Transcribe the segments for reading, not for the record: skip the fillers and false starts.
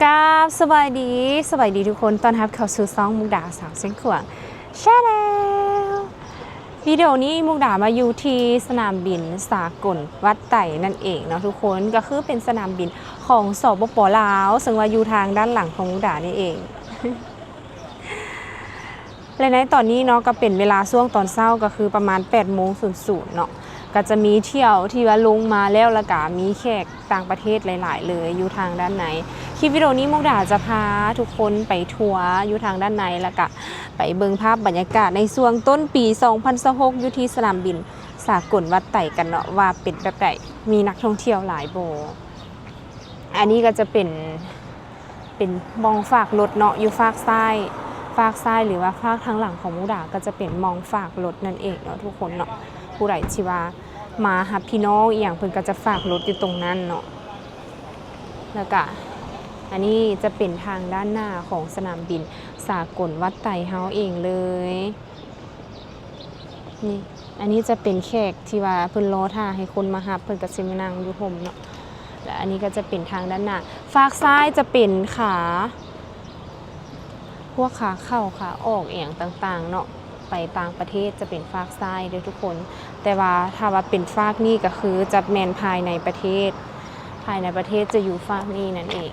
กราบสบายดีทุกคนตอนรับเข้าสู่ซ่องมุกดาสาวเส้นขวางแช่แล้ววิดีโอนี้มุกดามาอยู่ที่สนามบินสากลวัดไต่นั่นเองเนาะทุกคนก็คือเป็นสนามบินของสปป.ลาวซึ่งว่าอยู่ทางด้านหลังของมุกดานี่เอง และในตอนนี้เนาะก็เป็นเวลาช่วงตอนเช้าก็คือประมาณ8:00 เนาะก็จะมีเที่ยวที่ว่าลงมาแล้วละกะมีแขกต่างประเทศหลายๆเลยอยู่ทางด้านในคลิปวิดีโอนี้มุกดาจะพาทุกคนไปทัวร์อยู่ทางด้านในแล้วก็ไปเบิ่งภาพบรรยากาศในช่วงต้นปี2026อยู่ที่สนามบินสากลวัดไต่กันเนาะว่าเป็นแบบใดมีนักท่องเที่ยวหลายโบอันนี้ก็จะเป็นมองฝากรถเนาะอยู่ฝากซ้ายหรือว่าฝากทางหลังของมุกดาก็จะเป็นมองฝากรถนั่นเองเนาะทุกคนเนาะผู้ใดที่ว่ามาหาพี่น้องอย่างเพิ่นก็จะฝากรถอยู่ตรงนั้นเนาะแล้วก็อันนี้จะเป็นทางด้านหน้าของสนามบินสากลวัดไต่เฮาเองเลยนี่อันนี้จะเป็นแขกที่ว่าเพิ่นรอท่าให้คนมารับเพิ่นก็สิมานั่งอยู่ห่มเนาะและอันนี้ก็จะเป็นทางด้านหน้าฝากซ้ายจะเป็นขาพวกขาเข้าขาออกอย่างต่างๆเนาะไปต่างประเทศจะเป็นฝากซ้ายด้วยทุกคนแต่ว่าถ้าว่าเป็นฝากนี่ก็คือจะแมนภายในประเทศจะอยู่ฝากนี่นั่นเอง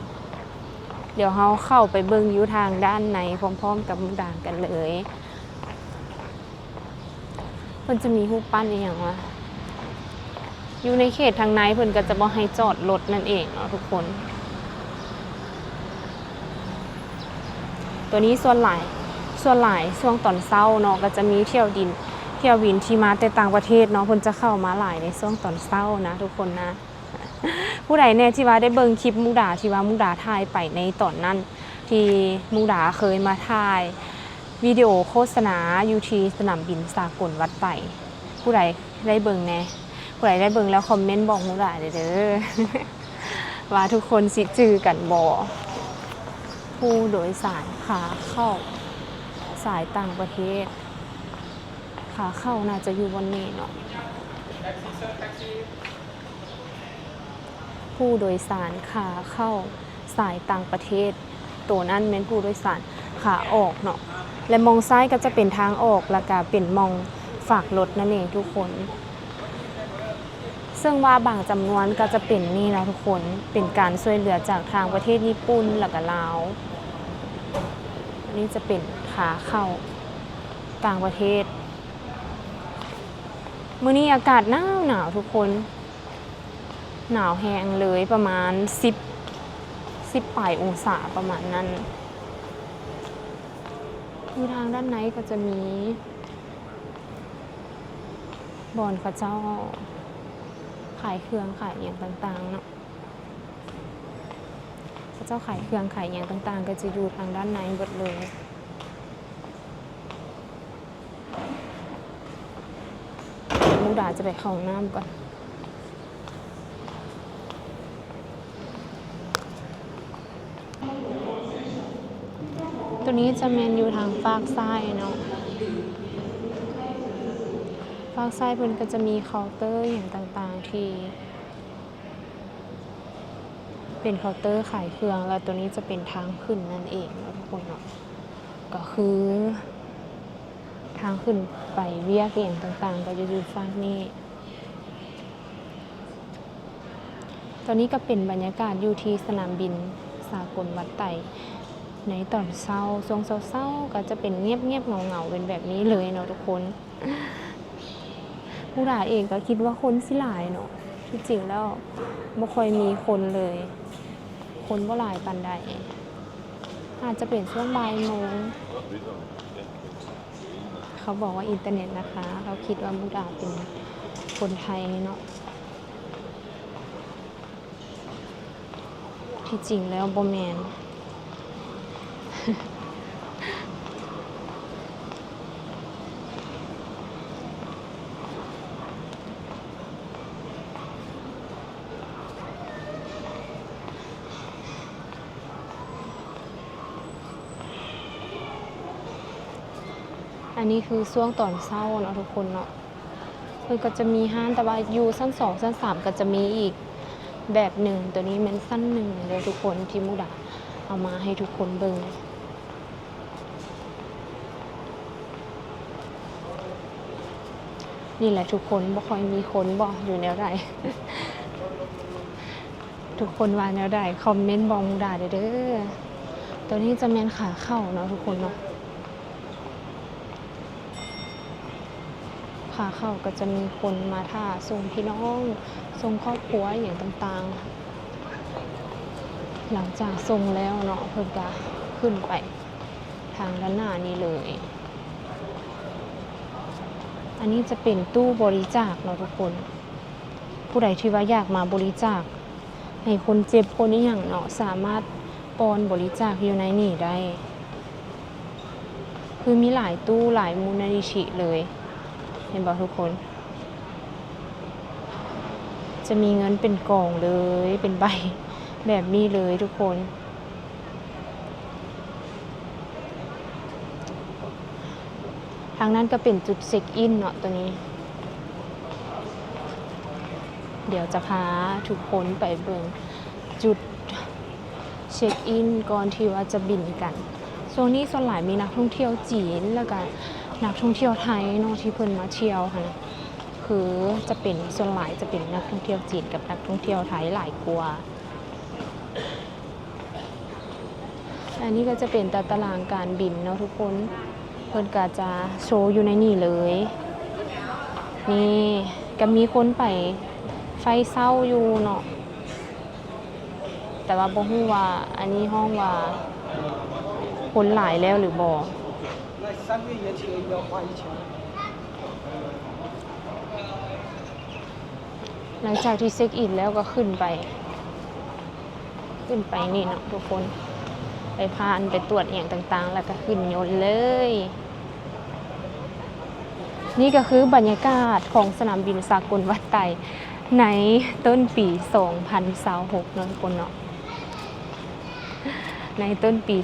เดี๋ยวเราเข้าไปเบิ่งอยู่ทางด้านในพร้อมๆกับมุกดากันเลยเพิ่นจะมีรูปปั้นอีกอย่างว่าอยู่ในเขตทางในเพิ่นก็จะบ่ให้จอดรถนั่นเองเนาะทุกคนตัวนี้ส่วนหลายช่วงตอนเช้าเนาะก็จะมีเที่ยววินที่มาแต่ต่างประเทศเนาะเพิ่นจะเข้ามาหลายในช่วงตอนเช้านะทุกคนนะ ผู้ใดเนี่ยที่ว่าได้เบิ่งคลิปมุกดาที่ว่ามุกดาถ่ายไปในตอนนั้นที่มุกดาเคยมาถ่ายวิดีโอโฆษณาอยู่ที่สนามบินสากลวัดไต่ผู้ใดได้เบิ่งแน่ผู้ใดได้เบิ่งแล้วคอมเมนต์บอกมุกดาเด้อ ว่าทุกคนสิจื้อกันบ่ผู้โดยสารขาเข้าสายต่างประเทศขาเข้าน่าจะอยู่วันนี้เนาะผู้โดยสารขาเข้าสายต่างประเทศตัวนั้นเป็นผู้โดยสารขาออกเนาะและมองซ้ายก็จะเป็นทางออกแล้วก็เป็นมองฝากรถนั่นเองทุกคนซึ่งว่าบางจำนวนก็จะเป็นนี่นะทุกคนเป็นการช่วยเหลือจากทางประเทศญี่ปุ่นแล้วก็ลาวนี่จะเป็นขาเข้าต่างประเทศมื้อนี้อากาศหนาวทุกคนหนาวแห้งเลยประมาณ10 ปลายองศาประมาณนั้นที่ทางด้านในก็จะมีบอนเขาเจ้าขายเครื่องขายอย่างต่างๆเนาะเขาเจ้าขายเครื่องขายอย่างต่างๆก็จะอยู่ทางด้านในหมดเลยมุกดาจะไปเข้าห้องน้ำก่อนตัวนี้จะแมนอยู่ทางฝากซ้ายเนาะฝากซ้ายเพิ่นก็จะมีเคาน์เตอร์อย่างต่างๆที่เป็นเคาน์เตอร์ขายเครื่องแล้วตัวนี้จะเป็นทางขึ้นนั่นเองทุกคนเนาะก็คือทางขึ้นไปเวียกอย่างต่างๆก็จะอยู่ฝั่งนี้ตอนนี้ก็เป็นบรรยากาศอยู่ที่สนามบินสากลวัดไต่ในตอนเช้าช่วงเช้าก็จะเป็นเงียบๆเงาๆเป็นแบบนี้เลยเนาะทุกคนผู้ด่าเองก็คิดว่าคนสิหลายเนาะที่จริงแล้วไม่ค่อยมีคนเลยคนบ่หลายปานใดอาจจะเป็นช่วงบ่ายโมงเขาบอกว่าอินเทอร์เน็ตนะคะเขาคิดว่าผู้ด่าเป็นคนไทยเนาะที่จริงแล้วบ่แมนอันนี้คือช่วงตอนเช้าเนาะทุกคนเนาะคือก็จะมีห้างแต่ว่าอยู่ชั้น2ชั้น3ก็จะมีอีกแบบหนึ่งตัวนี้มันสั้นหนึ่งเลยทุกคนที่มุกดา เอามาให้ทุกคนเบิ่งนี่แหละทุกคนบ่ค่อยมีคนบ่อยู่แนวใด ทุกคนว่าแนวใดคอมเมนต์บอกมุกดาเด้อตัวนี้จะแม่นขาเข้าเนาะทุกคนเนาะขาเข้าก็จะมีคนมาท่าส่งพี่น้องส่งครอบครัวอย่างต่างๆหลังจากส่งแล้วเนาะเพิ่นก็ขึ้นไปทางด้านหน้านี้เลยอันนี้จะเป็นตู้บริจาคเนาะทุกคนผู้ใดที่ว่าอยากมาบริจาคให้คนเจ็บคนนี้อย่างเนาะสามารถปอนบริจาคอยู่ในนี่ได้คือมีหลายตู้หลายมูลนิธิเลยเห็นบ่ทุกคนจะมีเงินเป็นกล่องเลยเป็นใบแบบนี้เลยทุกคนทางนั้นก็เป็นจุดเช็คอินเนาะตัวนี้เดี๋ยวจะพาทุกคนไปเบิ่งจุดเช็คอินก่อนที่ว่าจะบินกันช่วงนี้ส่วนหลายมีนักท่องเที่ยวจีนแล้วก็นักท่องเที่ยวไทยเนาะที่เพิ่นมาเที่ยวค่ะนะคือจะเป็นส่วนหลายจะเป็นนักท่องเที่ยวจีนกับนักท่องเที่ยวไทยหลายกว่าอันนี้ก็จะเป็นตารางการบินเนาะทุกคนเพิ่นก็จะโชว์อยู่ในนี่เลยนี่ก็มีคนไปไฟเศร้าอยู่เนาะแต่ว่าบ่ฮู้ว่าอันนี้ห้องว่าคนหลายแล้วหรือบ่หลังจากที่เช็คอินแล้วก็ขึ้นไปนี่เนาะทุกคนไปพานไปตรวจอย่างต่างๆแล้วก็ขึ้นยนต์เลยนี่ก็คือบรรยากาศของสนามบินสากลวัดไตในต้นปี2026เนาะทุกคนเนาะในต้นปี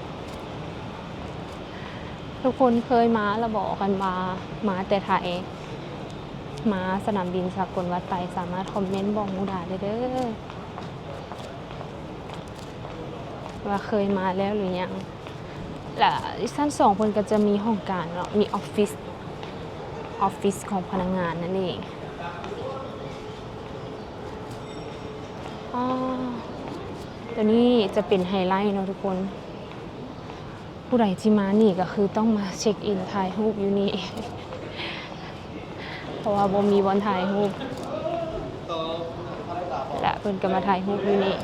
2026ทุกคนเคยมาแล้วบอกกันมาแต่ไทยมาสนามบินสากลวัดไตสามารถคอมเมนต์บอกมุกดาได้เด้อว่าเคยมาแล้วหรือยังและชั้น2เพิ่นก็จะมีห้องการเนาะมีออฟฟิศของพนักงานนั่นเองตัวนี้จะเป็นไฮไลท์เนาะทุกคนผู้ใดที่มานี่ก็คือต้องมาเช็คอินถ่ายรูปอยู่นี่ เพราะว่าบ่มีบอลถ่ายรูปและเพิ่นก็มาถ่ายรูปอยู่นี่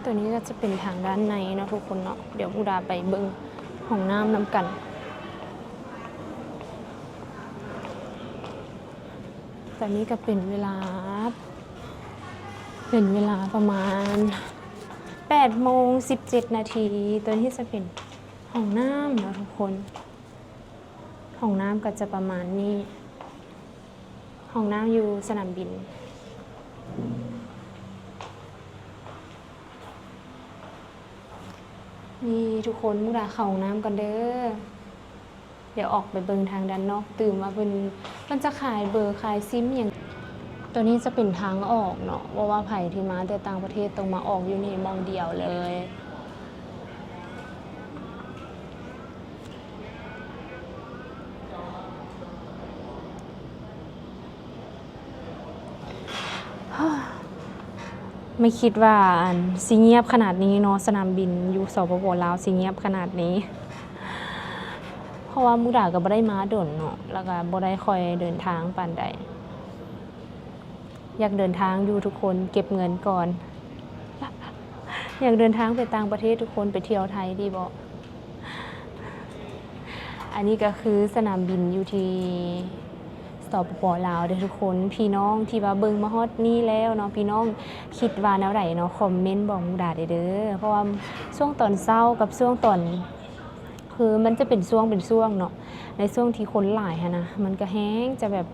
ตัวนี้ก็จะเป็นทางด้านในเนาะทุกคนเนาะเดี๋ยวผู้ดาไปเบิ่งห้องน้ำนำกันตอนนี้ก็เป็นเวลาประมาณ8:17 นาทีตัวนี้จะเป็นห้องน้ำเนาะทุกคนห้องน้ำก็จะประมาณนี้ห้องน้ำอยู่สนามบินนี่ทุกคนมุกดาเข้าห้องน้ำกันเด้อเดี๋ยวออกไปเบิ่งทางด้านนอกตื่นมามันจะขายเบอร์ขายซิมอย่างตัวนี้จะเป็นทางออกเนาะว่าไผที่มาแต่ต่างประเทศต้องมาออกอยู่นี่มองเดียวเลยไม่คิดว่าสิเงียบขนาดนี้เนาะสนามบินอยู่สปป.ลาวสิเงียบขนาดนี้เพราะว่ามุกดาก็บ่ได้มาดนเนาะแล้วก็บ่ได้ค่อยเดินทางปานใดอยากเดินทางอยู่ทุกคนเก็บเงินก่อน อยากเดินทางไปต่างประเทศทุกคนไปเที่ยวไทยดีบ่อันนี้ก็คือสนามบินอยู่ที่สปป.ลาวเด้อทุกคนพี่น้องที่ว่าเบิ่งมาฮอดนี้แล้วเนาะพี่น้องคิดว่าแนวใดเนาะคอมเมนต์บอกมุกดาได้เด้อเพราะว่าช่วงตอนเช้ากับช่วงตอนคือมันจะเป็นช่วงเนาะในช่วงที่คนหลายนะมันก็แห้งจะแบบ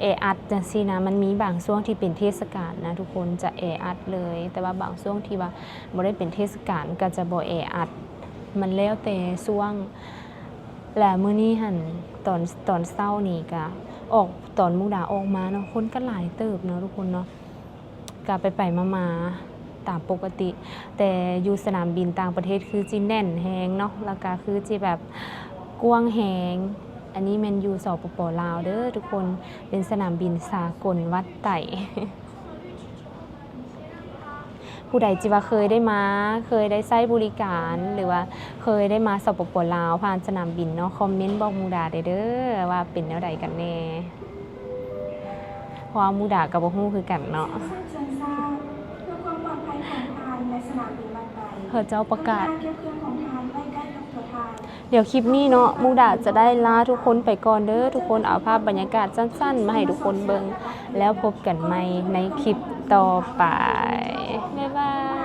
แออัดจังซี่นะมันมีบางช่วงที่เป็นเทศกาลนะทุกคนจะแออัดเลยแต่ว่าบางช่วงที่ว่าบ่ได้เป็นเทศกาลก็จะบ่แออัดมันแล้วแต่ช่วง และมื้อนี้หั่นตอนเช้านี่ก็ออกตอนมุกดาออกมาเนาะคนก็หลายเติบเนาะทุกคนเนาะก็ไปมาๆตามปกติ แต่อยู่สนามบินต่างประเทศคือจิแน่นแฮงเนาะแล้วก็คือจิแบบกว้างแฮงอันนี้แม่นอยู่สปป.ลาวเด้อทุกคนเป็นสนามบินสากลวัดไต่ ผู้ใดจิว่าเคยได้มาเคยได้ใช้บริการหรือว่าเคยได้มาสปป.ลาวผ่านสนามบินเนาะคอมเมนต์บอกมูดาได้เด้อว่าเป็นแนวใดกันแน่เพราะว่ามูดากับบ่ฮู้คือกันเนาะ เชิญทราบเพื่อความปลอดภัยของทานในสนามบินบันได เจ้าประกาศ เก็บเครื่องของทานไว้ใกล้กับตัวทาน เดี๋ยวคลิปนี้เนาะมูดาจะได้ลาทุกคนไปก่อนเด้อทุกคนเอาภาพบรรยากาศสั้นๆ มาให้ทุกคนเบิ่งแล้วพบกันใหม่ในคลิปต่อไปบ๊ายบาย